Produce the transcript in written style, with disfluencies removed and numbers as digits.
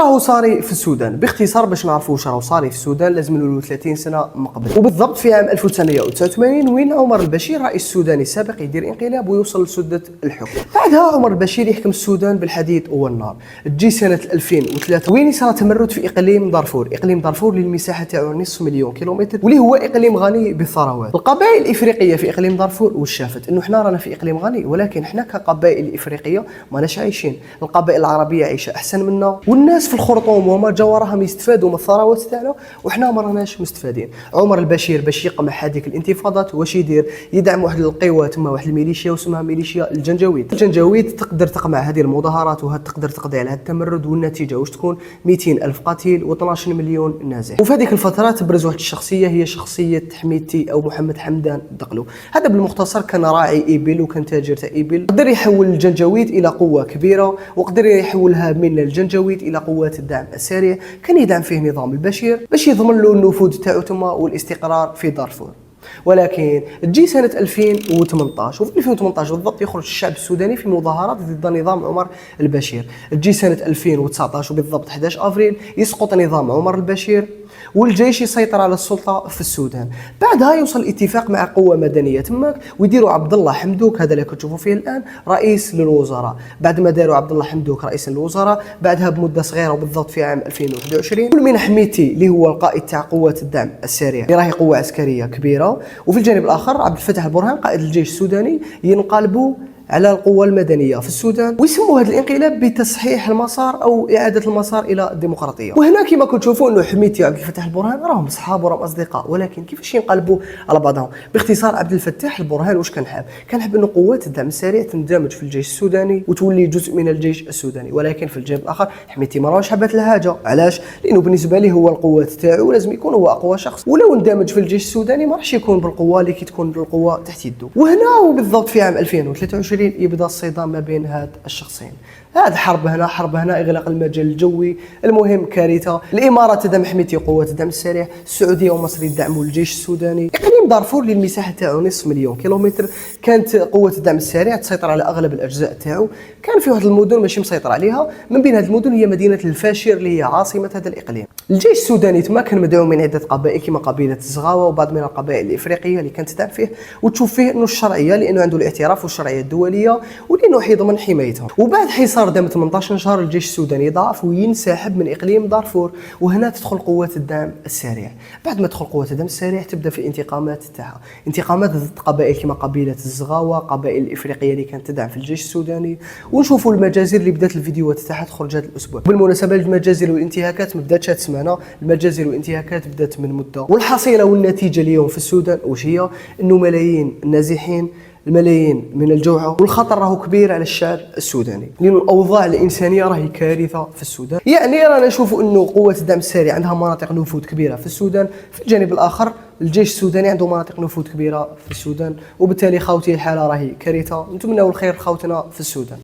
راهو صاري في السودان. باختصار باش نعرفوا واش راهو صاري في السودان لازم نولوا 30 سنه من قبل، وبالضبط في عام 1989 وين عمر البشير رئيس السوداني السابق يدير انقلاب ويوصل لسده الحكم. بعدها عمر البشير يحكم السودان بالحديد والنار. تجي سنه 2003 وين صار تمرد في اقليم دارفور. اقليم دارفور اللي المساحه تاعو نصف مليون كيلومتر واللي هو اقليم غني بالثروات. القبائل الافريقيه في اقليم دارفور واش شافت؟ انه حنا رانا في اقليم غني، ولكن حنا كقبائل الافريقيه ماناش عايشين. القبائل العربيه عايشه احسن منا، والناس في الخرطوم وما جوا راهم يستفادوا من الثروات تاعنا وحنا ما راناش مستفادين. عمر البشير باش يقمع هذيك الانتفاضات واش يدير؟ يدعم واحد القوى تما، واحد الميليشيا واسمها ميليشيا الجنجويد. الجنجويد تقدر تقمع هذه المظاهرات وتقدر تقضي على هذا التمرد، والنتيجه واش تكون؟ 200 الف قتيل و12 مليون نازح. وفي هذيك الفتره تبرز واحد الشخصيه هي شخصيه حميدتي او محمد حمدان دقلو. هذا بالمختصر كان راعي ابل وكان تاجر تاع ابل، قدر يحول الجنجويد الى قوه كبيره وقدر يحولها من الجنجويد الى قوات الدعم السريع. كان يدعم فيه نظام البشير باش يضمن له النفوذ تاعو تما والاستقرار في دارفور. ولكن تجي سنة 2018 وفي 2018 بالضبط يخرج الشعب السوداني في مظاهرات ضد نظام عمر البشير. تجي سنة 2019 وبالضبط 11 أفريل يسقط نظام عمر البشير والجيش يسيطر على السلطة في السودان. بعدها يوصل اتفاق مع قوة مدنية تماك ويديروا عبد الله حمدوك، هذا اللي كتشوفوا فيه الآن، رئيس للوزراء. بعد ما داروا عبد الله حمدوك رئيس للوزراء بعدها بمدة صغيرة وبالضبط في عام 2021 كل من حميتي اللي هو القائد تاع قوات الدعم السريع اللي راهي قوة عسكرية كبيرة، وفي الجانب الآخر عبد الفتاح البرهان قائد الجيش السوداني ينقلبوا على القوى المدنيه في السودان ويسموا هذا الانقلاب بتصحيح المسار او اعاده المسار الى الديمقراطيه. وهنا كما كتشوفوا انه حميتي وعبد الفتاح البرهان راهم صحاب وراهم اصدقاء، ولكن كيفاش ينقلبوا على بعضهم؟ باختصار عبد الفتاح البرهان واش كان حاب؟ كان حاب انه قوات الدعم السريع تندمج في الجيش السوداني وتولي جزء من الجيش السوداني، ولكن في الجانب الاخر حميتي ما راهوش حابات الحاجه. علاش؟ لانه بالنسبه ليه هو القوات تاعو لازم يكون هو اقوى شخص، ولو اندمج في الجيش السوداني ما راحش يكون بالقوه اللي كتكون بالقوه تحت يده. وهنا وبالضبط في عام 2023 يبدا الصدام ما بين هاد الشخصين. هاد حرب هنا اغلاق المجال الجوي. المهم كارثه. الامارات تدعم حميتي وقوات الدعم السريع، السعوديه ومصر يدعموا الجيش السوداني. اقليم دارفور اللي المساحه تاعو نصف مليون كيلومتر كانت قوات الدعم السريع تسيطر على اغلب الاجزاء تاعو. كان في واحد المدن ماشي مسيطر عليها، من بين هاد المدن هي مدينه الفاشر اللي هي عاصمه هذا الاقليم. الجيش السوداني تما كان مدعوم من عده قبائل كما قبيله الزغاوه وبعض من القبائل الافريقيه اللي كانت تدعم فيه، وتشوف فيه انه الشرعيه لانه عنده الاعتراف والشرعيه الدوليه ولانه حيضمن حمايتهم. وبعد حصار دام 18 شهر الجيش السوداني ضعف وينسحب من اقليم دارفور، وهنا تدخل قوات الدعم السريع. بعد ما تدخل قوات الدعم السريع تبدا في الانتقامات تاعها، انتقامات ضد قبائل كما قبيله الزغاوه، قبائل الافريقيه اللي كانت تدعم في الجيش السوداني. ونشوفوا المجازر اللي بدات الفيديوهات تاعها تخرج هذا الاسبوع. بالمناسبه المجازر والانتهاكات ما بداتش هاد السمانه، المجازر والانتهاكات بدات من مده، والحصيله والنتيجه اليوم في السودان واش هي؟ انه ملايين النازحين، الملايين من الجوع، والخطر راهو كبير على الشعب السوداني لأن الأوضاع الإنسانية راهي كارثة في السودان. يعني رانا نشوفوا أنه قوات الدعم السريع عندها مناطق نفوذ كبيرة في السودان، في الجانب الآخر الجيش السوداني عنده مناطق نفوذ كبيرة في السودان، وبالتالي خوتي الحالة راهي كارثة. نتمنوا الخير خوتنا في السودان.